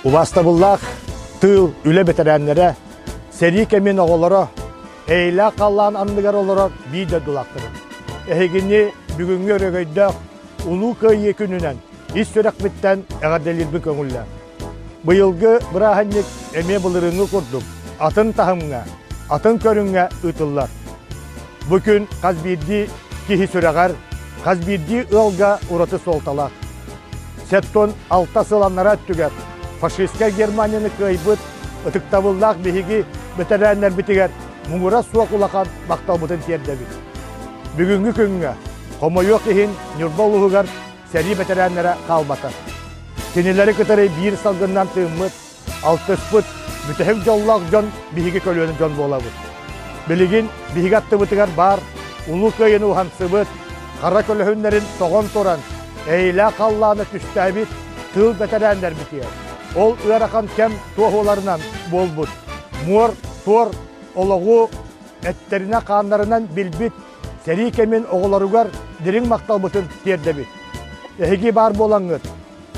Ubastabıllaq tığıl üle beterenlere, seri kemin oğulları, eyle kallan anlıgar olarak bir de dulaktırın. Ehegini bugünkü örgüydü ulu kıyı gününen, hiç sürek bitten eğadelir bir köngülle. Bu yılgı bırahanlık eme bulurunu kurdum. Atın tahımına, atın körüne ıtıllar. Bugün kazbirdi kihi süreğer, kazbirdi ılga uratı soltalak. Setton alta sılanlara tüger. Faşistler Germanya'nı kıybıt, ıtıktavıllak bihigi beterenler bitiger. Mungura suak ulakan baktal butun tiyerdebit. Bugünkü künge, homo yok ihin nürboluğugar seri beterenlere kalbatar. Kenileri kıtarı bir salgından tığımıt, altıspıt, mütehek jollak jon bihigi kölüğünün jon bolabıt. Biligin bihigi attı bitiger bar, ulu köyünü uhan sıbıt, kara kölüğünlerin toğun toran, eyle kallağını tüstebit, tığ beterenler bitiyer. Ol ırakan kem tohularından bol but. Muor, tor, oloğu, etlerine kanlarından bilbit, seri kemin oğullarıgar dirin maktal butun tiyerdebit. Ehigi bar bolangıt,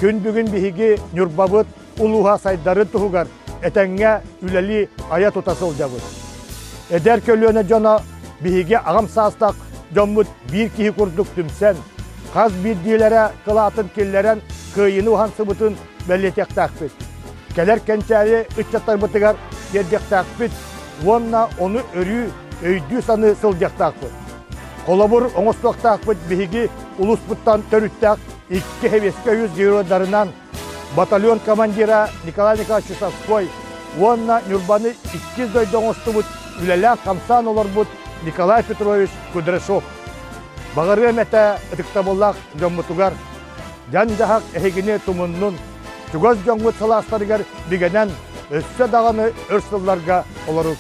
gün bugün bihigi nürbabıt, uluha saydarı tuhugar, etenge üleli aya tutasıl cabıt. Eder kölüğüne jona bihigi ağam sağıstak, jombut bir kihi kurduk tümsen, kaz bilgilere, kılatın killeren, kıyını uhan sıbıtın belletek takbit. Keler kençeri ıççatlar bıtıgar yerdek takbit. Onna onu örü, öydü sanı sılcak takbit. Kolabur oğustok takbit bihigi ulus buttan törüttak 2 heveske 100 eurolarından batalyon komandira Nikolay Nikolaevich Saspoy. Onna nürbanı 2 doyda oğustu but ülelen kamsan olur but Nikolay Petrovich Kudryashov. Bağırı emete ıtıktabullak jommutugar. Jan jahak ehegine tumunnun. Tugaz jongut salastarıgar bigenen össe dağını örsıllarga oluruz.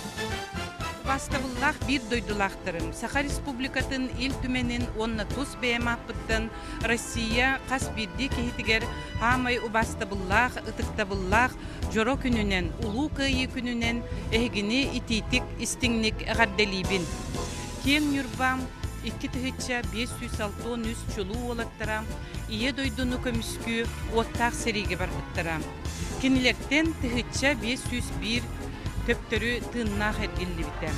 Ubastabıllaq bir doydulaktırım. Sakha Respublikatın il tümenin onna tus beğemapıttın Rossiya kas birdi kehitiger hamay ubastabıllaq, ıtıktabıllaq, joro gününen, ulu kıyı gününen ehegini ititik istinglik eğardelibin. Ken yurbam 2 tıhıtça 500-600 çuluğu olattıram, iye doydunu kömüskü ottaq serigi barbıttıram. Kenilerden tıhıtça 501 töptörü tığınnaq edildi bitem.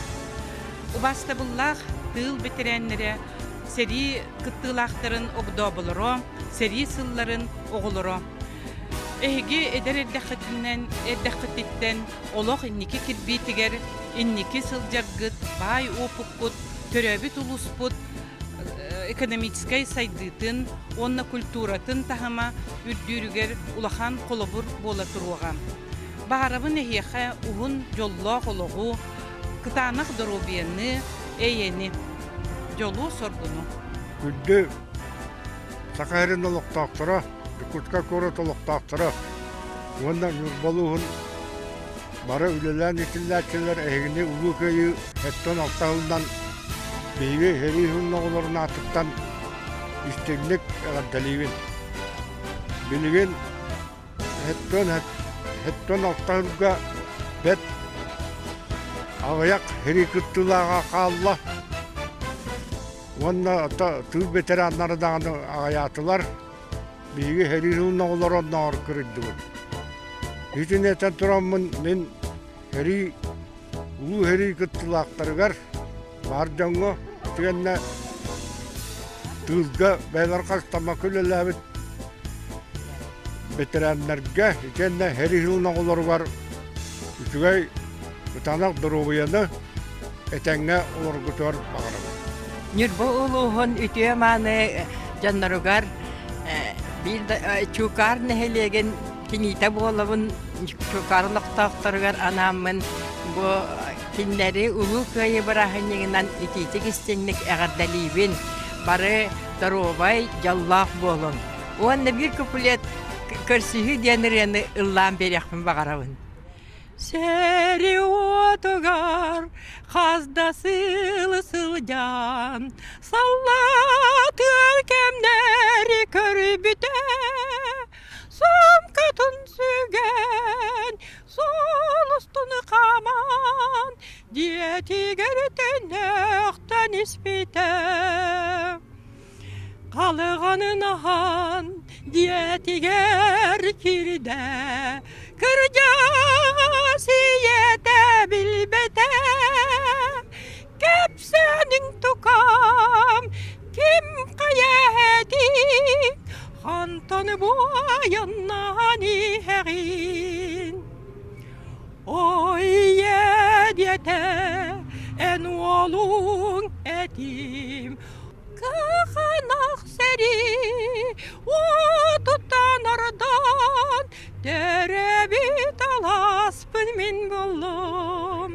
Ubastabıllaq tığıl bitirenlere seri kıttığılaqtırın ogdo buluru, seri sılların oğuluru. Ehegi eder eddekhtitten oloq inniki kirbitiger, inniki sıljargıt, bay opukkut, töröbüt ulusput, ekonomiskay saydıtın, onna kulturatın tahama ürdürüger ulahan kolobur bola turuğam. Bağarabın ehiyeğe uhun jolloq oloğu, kıtanaq dorobiyanı, eyeni, jolu sorgunu. Güddü Sakayırın oluqtaqtıra, Kutka korot oluqtaqtıra, ondan yurbaluğun bara ülelen itillerçiler ehini ulu köyü hetton altağından beyvi herihun oğullarına atıktan isteklik delivin. Bilgin hetton altağıga bet ağayak heri kıttılağa kalla. Onda tığ veteranları da ağayatılar. Beyvi herihun oğullarına ağır kırıddı. Hiçin eten turamın men heri ulu heri kıttılaqtırıgar var jongo tügenne tığızga beyler kastama külelebit veteranlarga içinde herihun oğulları var. Üçügey butanak durubiyanı etenge olur götür bağırım. Nürbo uluğun ütüyemanı canlarıgar bir çukar nehelegen kinite boğulabın çukarlık taktırıgar anamın bu kinleri ulu köyü bırakınlığından ititik istenlik eğardalibin barı darobay jallaq bolun. Onda bir kupulet kırsıhı denireni ıllan beriyakmin bağırabın. Seri otugar, hazda sıl-sılcan, sallat ülkemleri körbüte, som katın sügen, sol üstünü kaman, diyeti gertenekten ispite. Kalığanın ahan diyeti ger kirde, Kırcasiyete bilbete Kepsenin tukam Kim kayedi Hantanı bu ayannani herin Oy yediyete En olun edim Kahanak seri O tutan aradan Derebit alaspın min buldum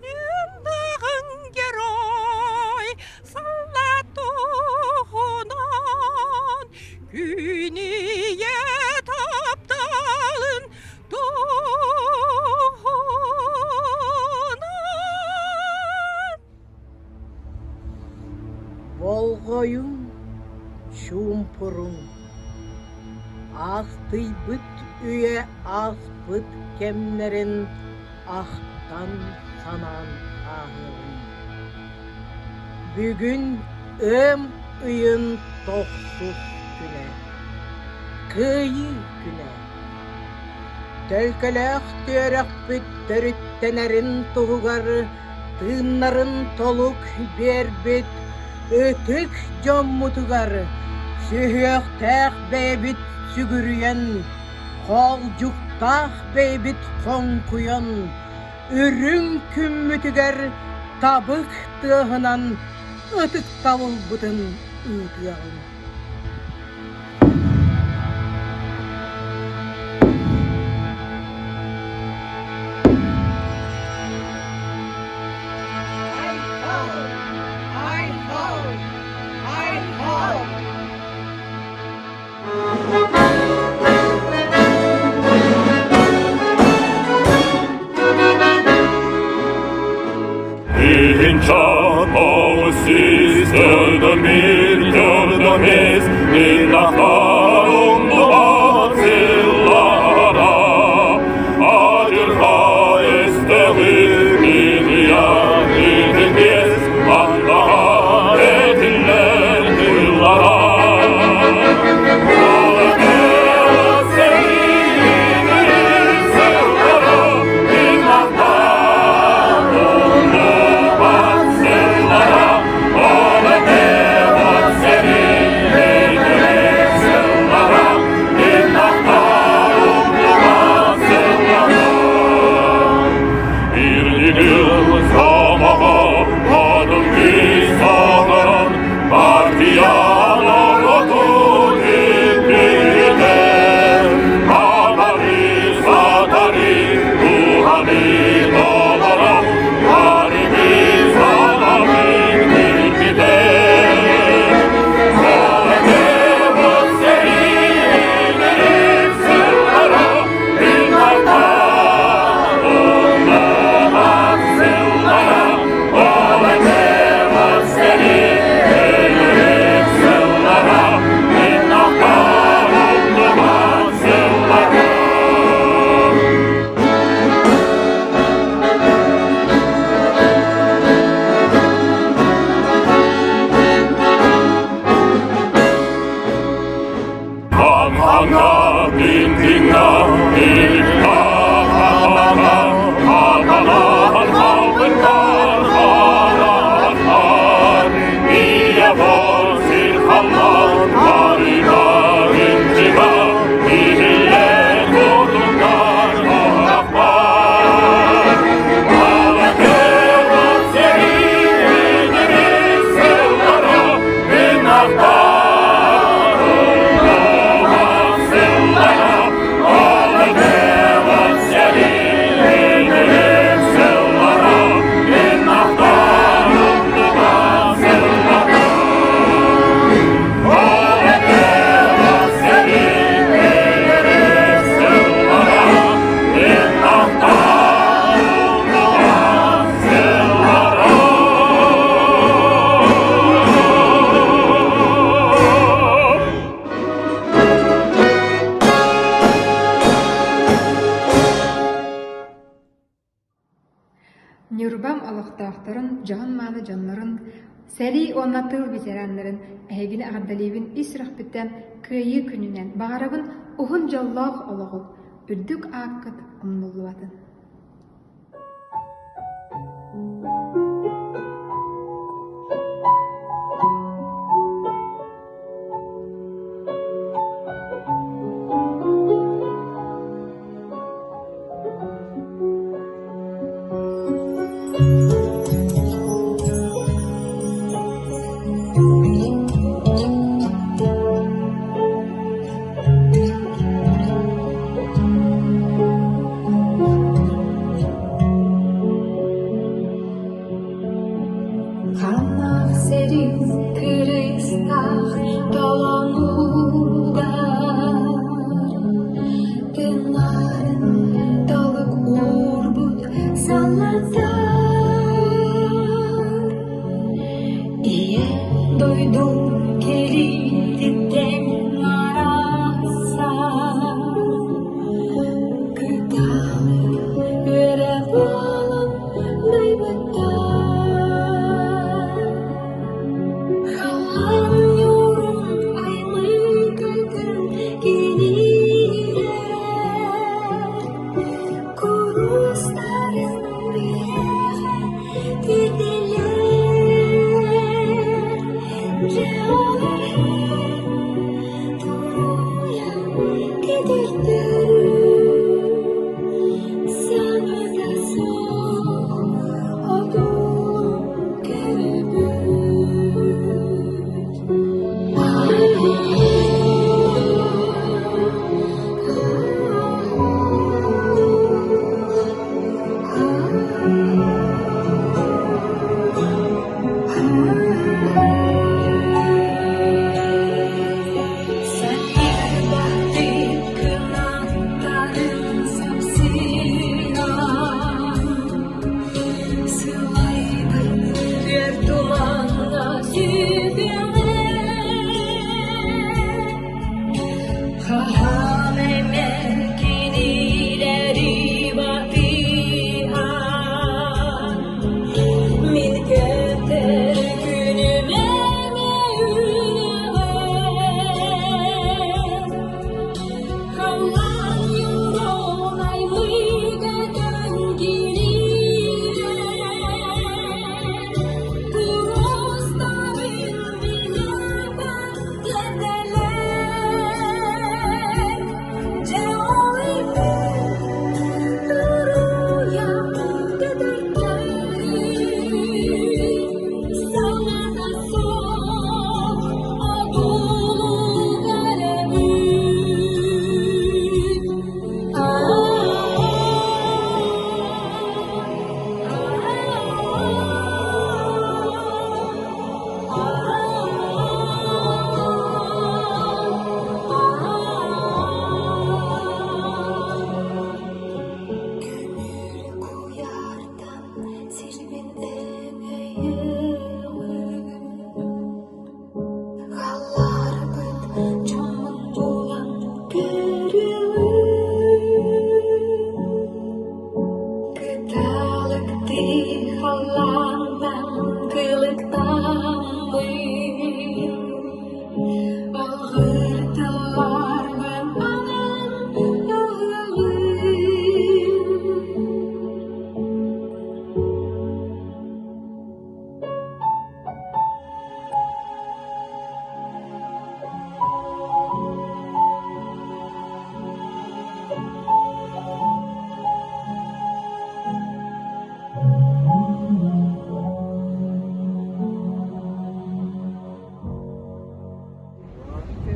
Yıldığın geroy Sallatuğunan Güniye tapdalın Doğunan Volgoyun, şumpurun, Astıybyt üye aspıt kemlerin ahtan sanan ahırın. Bugün ıyın toksuz güne, kıyı güne. Tölkelek törek büt törüttenerin tuğugarı, tığınların toluk berbit, ötük jommutugarı. Sühök täh beybit sügürüyen, kolcuktah beybit konkuyan, ürün kümmütüger tabık tığınan, ıtık tavul bıtın ıtıyan. Incan oğuzsiz gördümiz Minnaklarım duasıllara Acırha esteğir gidiyan idiniz Allah'a edinler yıllara Нюрбам алақтақтарын, жағын маны жанларын, сәри оннатыл ветеранларын, әйгіні ағаддалебін ис рахбеттен күйі күнінен бағарабын ұғын жаллақ олығыл. үрдүк ааккыт умнуллубатын. Хамах серин кырыстах толонугар, тынарын талык урбут салатар. Ие дойду келиттен араса, кыталык өре болон дайбыттар.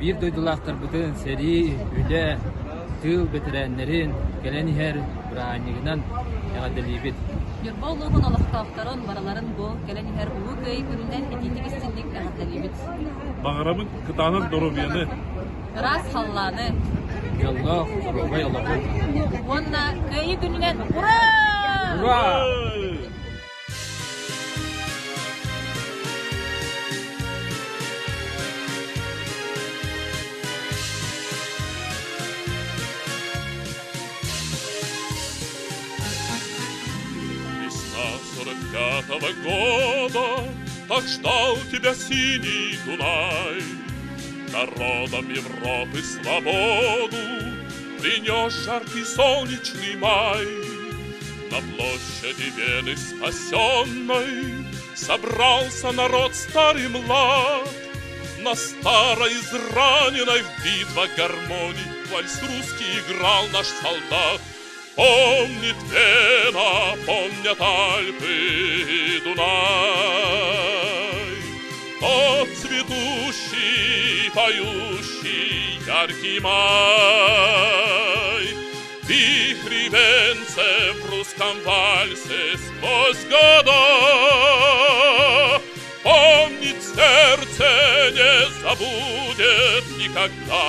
Bir duydular bütün seri, üde, tıl bitirenlerin gelen her braniğinden yağdılıydı. Yurbolluğun Allah'taftarın baraların bu gelen her uğur göğü gününden edindik istindik yağdılıydı. Bağıramın kıtanın dorubiyanı. Ras hallanı. Yallah, zorba yallah. Onunla göğü gününden ura! Ura! Года так ждал тебя синий Дунай, народам Европы свободу принес жаркий солнечный май. На площади Вены спасенной собрался народ старый млад. На старой израненной в битвах гармонии вальс русский играл наш солдат. Помнит Вена, помнят Альпы и Дунай, тот цветущий, поющий, яркий май. Вихри венце в русском вальсе сквозь года, помнит сердце, не забудет никогда.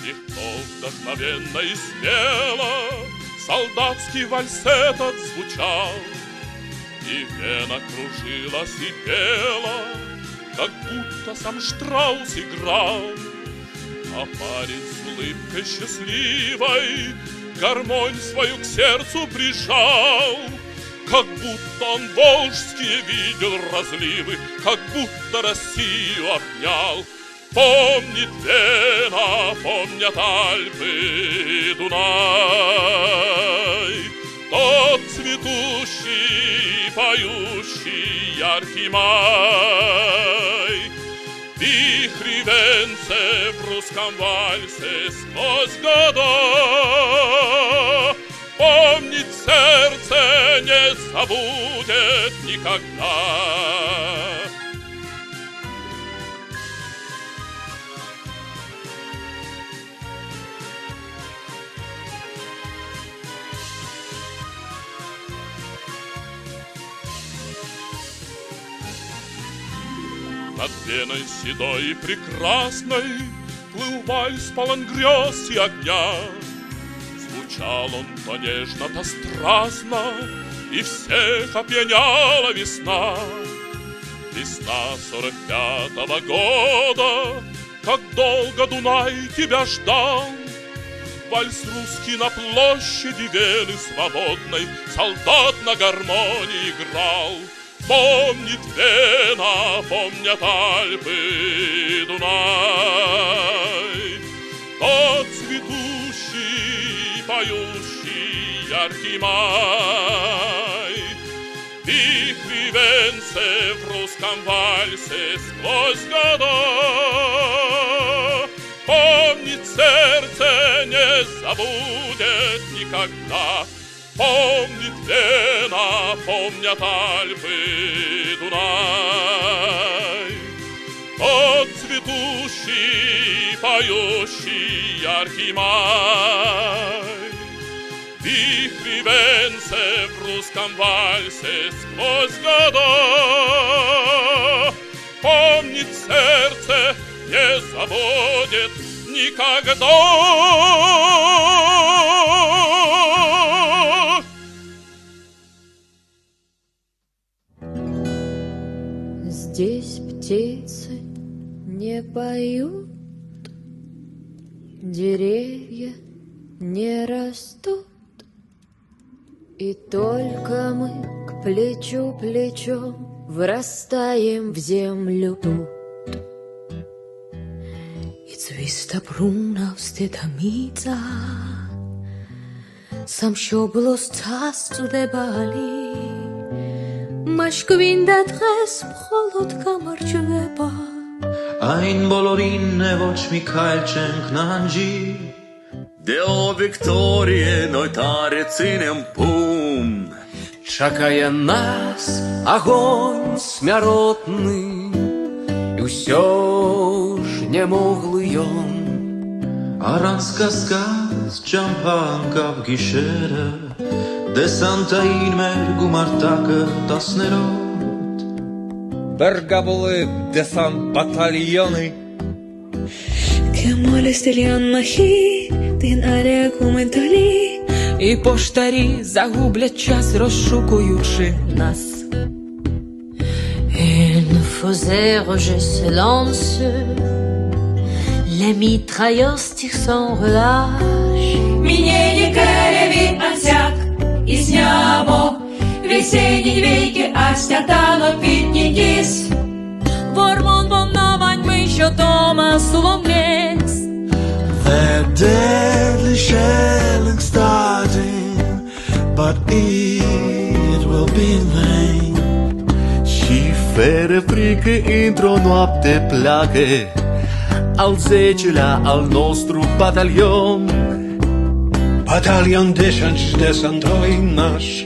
Легко, вдохновенно и смело солдатский вальс этот звучал, и Вена кружилась и пела, как будто сам Штраус играл. А парень с улыбкой счастливой гармонь свою к сердцу прижал, как будто он волжские видел разливы, как будто Россию обнял. Помнит Вена, помнят Альпы и Дунай, тот цветущий, поющий, яркий май. Вихри венце в русском вальсе сквозь года, помнит сердце, не забудет никогда. Над Веной седой и прекрасной плыл вальс полон грез и огня. Звучал он то нежно, то страстно, и всех опьяняла весна. Весна 45-го года, как долго Дунай тебя ждал. Вальс русский на площади Вены свободной солдат на гармонии играл. Помнит Вена, помнят Альпы и Дунай, тот цветущий, поющий, яркий май. Вихри венце в русском вальсе сквозь года, помнит сердце, не забудет никогда. Помнит Вена, помнят Альпы и Дунай, тот цветущий, поющий, яркий май. Вихри венце в русском вальсе сквозь года, помнит сердце, не забудет никогда. Здесь птицы не поют, деревья не растут, и только мы к плечу плечом вырастаем в землю тут. It's vista bruna vstedamica, sam შობლოს წასწვდებელი, მაშგვინდა დღეს მხოლოდ გამარჯვება. Այն բոլորին է ոչ մի քայլ չենք նանջի, դե ով Վիկտորիեն օյտարեցին եմ пум. Чакае нас огонь смяротны, і ўсё ж не могли ён. Առանց կասկած ճամփան գիշերը, դեսանտային մեր գումարտակը 10-րդ. Բերգաբոլի դեսանտ բատալյոնի, Կեմալեստելյան մահի, դին արեք ու մենտալի, І поштарі загублять час, розшукуючи нас. Il nous faisait roger ce lance, les mitrailleurs tirent sans relâche. Мінєлі кереві ансяк, і снямо, весені вейки, а стятано піднітіс. Вормон вовновань ми, що дома сулом лес, it will be in vain. Și fără frică într-o noapte pleacă al 10-lea al nostru batalion. Батальон 10-й наш.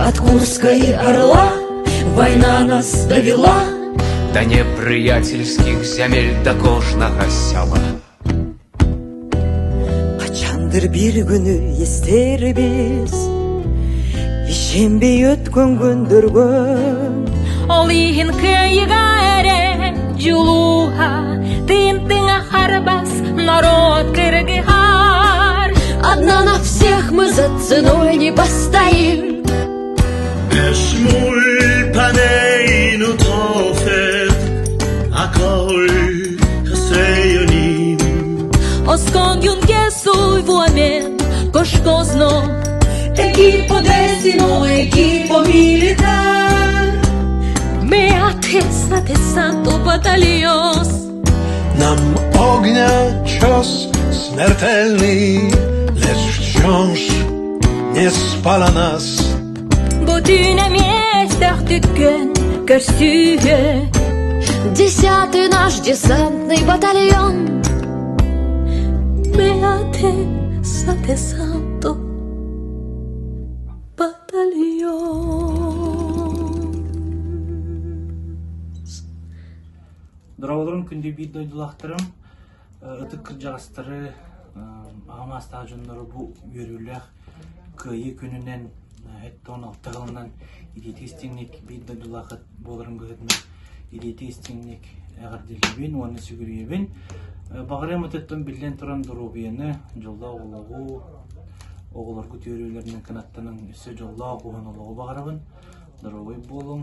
От Курской Орла война нас довела До неприятельских земель до кожного села. Качандыр бир күнү эстербиз ишенбей өткөн күндөргө. Ол иһин кыйга эре жулуха тыйын-тыйга харбас народ кыргыхар. Одна на всех мы за ценой не постоим. Esmul paneinu tofet akoi haseyonim. Oscondiun gesui vuomen koshkozno equipo decimo, equipo militar. Beatesa de santo батальон. Nam ognia cios śmiertelny, lecz wciąż nie spala nas. Bo динаместах тыккен көрсүйе. 10-й наш десантный батальон. Beatesa de santo батальон. Дұрауылырым күнде бейді ойдылақтырым, ұтық жағастыры, ағамаста жындары бұл өрілік күйі күнінен әттіғын алтығылынан идеті істеңнек бейді ойдылақыт болырым көзетіні идеті істеңнек әғірделебен, оны сүгіребен. Бағырым ұтыттың білден тұран дұру бейіні жолда оғылығы, оғылар көтерулерінің қанаттының үсі жолда оғын олығы бағырабын. Дұрауы болың.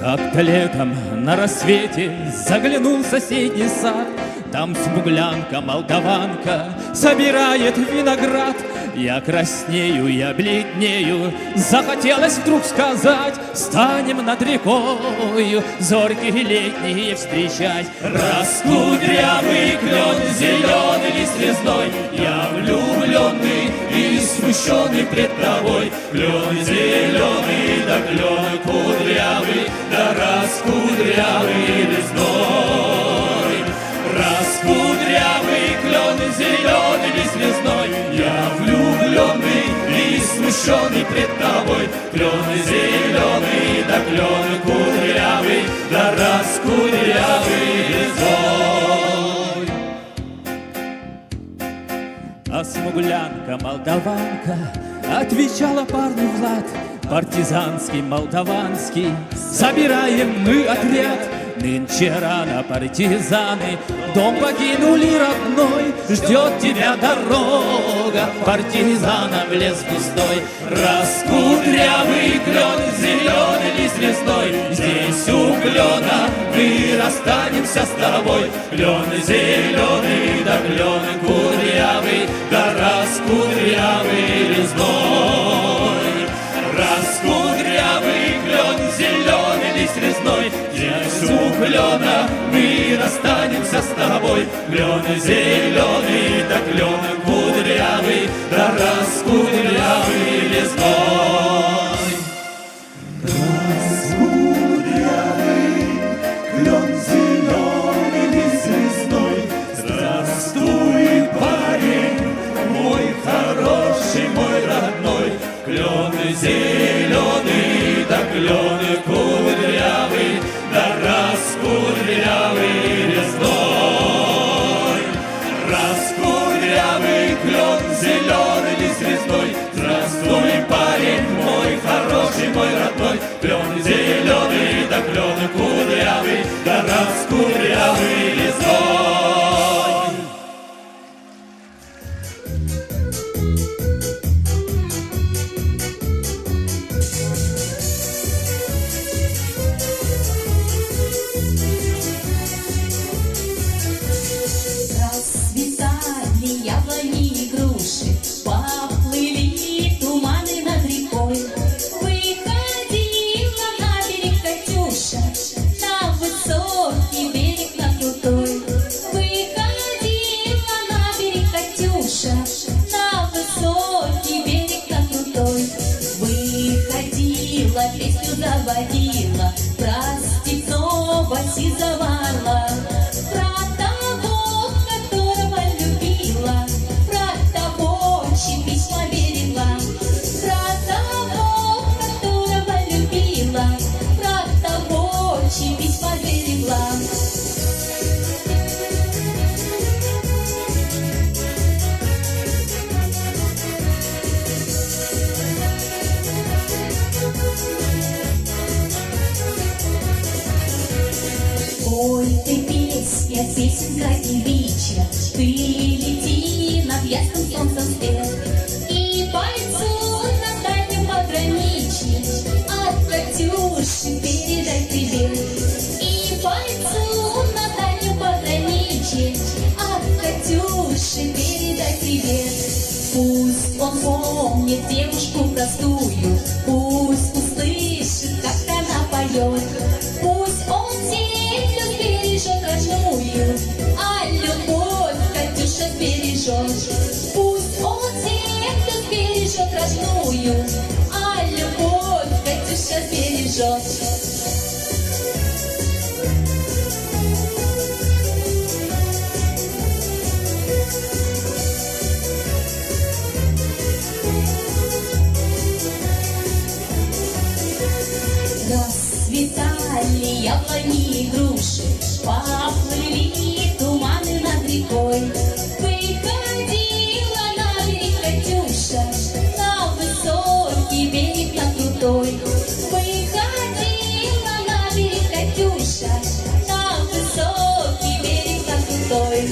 Как-то летом на рассвете заглянул в соседний сад. Там смуглянка, молдаванка собирает виноград. Я краснею, я бледнею, захотелось вдруг сказать: станем над рекою зорькие летние встречать. Раскудрявый клен, зеленый лист резной, я влюбленный и смущенный пред тобой. Клен зеленый, да клен кудрявый, да раскудрявый лесной. Раскудрявый перед тобой. Клен зеленый, да клен кудрявый, да раскудрявый лесной. А смуглянка, молдаванка отвечала парню Влад, партизанский, молдаванский, собираем мы отряд. Нынче рано, партизаны, дом покинули родной, ждет тебя дорога, партизана в лес густой. Раскудрявый клен, зеленый лист лесной, здесь у клена мы расстанемся с тобой. Клен зеленый, да клен кудрявый, да раскудрявый лесной. Раскудрявый клен, зеленый лист лесной, здесь у клена мы расстанемся с тобой. Клен зеленый, да клен кудрявый, да раскудрявый лесной. Раскудрявый клен, зеленый лист лесной, здравствуй, парень, мой хороший, мой родной. Клен зеленый, да клен кудрявый, да раскудрявый лесной. Раскудрявый клен, зеленый лист лесной, здравствуй, парень, мой хороший, мой родной. Клен зеленый, да клен кудрявый, да раскудрявый лесной. Песню заводила, про Степнова сизовала, про того, которого любила, про того, чьи письма берегла, про того, которого любила, про того, чьи письма берегла. Ой, ты песня, песенка девичья, ты лети над ясным солнцем свет, и бойцу на дальнем пограничье от Катюши передай привет. И бойцу на дальнем пограничье от Катюши передай привет. Пусть он помнит девушку простую, пусть услышит, как она поет, пусть он землю бережет родную, а любовь Катюша бережет. Пусть он землю бережет родную, а любовь Катюша бережет. Расцветали яблони и груши, поплыли туманы над рекой. Выходила на берег Катюша, на высокий берег, на крутой. Выходила на берег Катюша, на высокий берег, на крутой.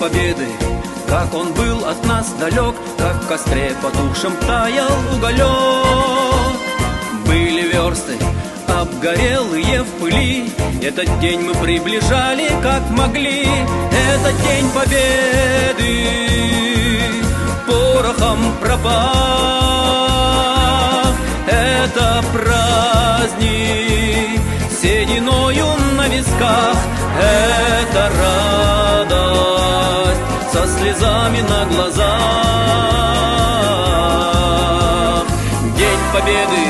Победы, как он был от нас далек, как в костре потухшем таял уголек. Были версты обгорелые в пыли, этот день мы приближали как могли. Это день победы, порохом пропах. Это праздник, сединою на висках. Это радость со слезами на глазах. День победы,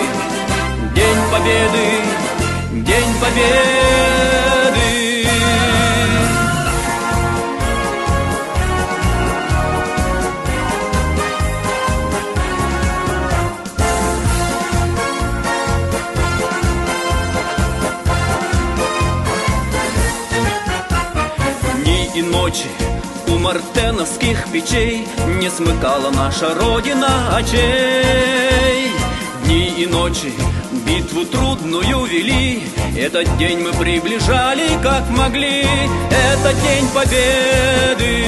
день победы, день победы. Дни и ночи у мартеновских печей не смыкала наша Родина очей. Дни и ночи битву трудную вели, этот день мы приближали как могли. Это день победы,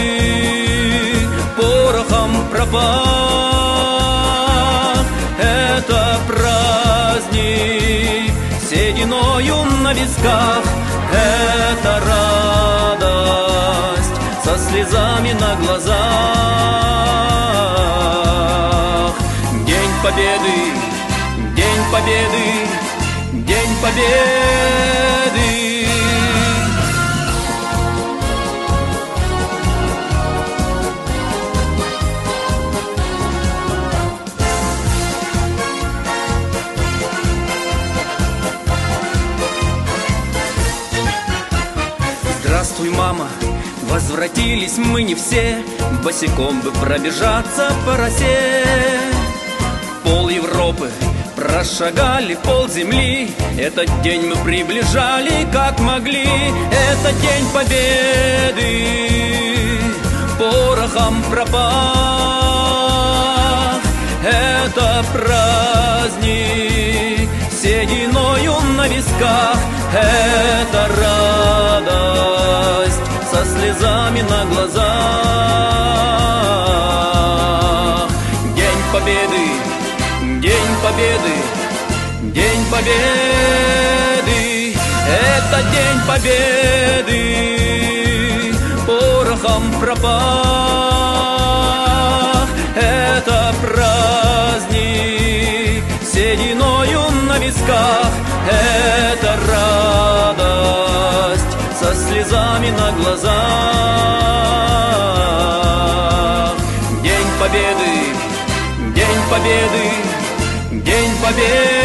порохом пропах. Это праздник, сединою на висках. Это радость со слезами на глазах. День победы, день победы, день победы. Здравствуй, мама, возвратились мы не все, босиком бы пробежаться по росе. Пол Европы прошагали, пол земли, этот день мы приближали как могли. Это день победы, порохом пропах. Это праздник, сединою на висках. Это радость со слезами на глазах. День победы, день победы, день победы. Это день победы, порохом пропах. Это праздник, сединою на висках. Это радость со слезами на глазах. День победы, день победы, день победы.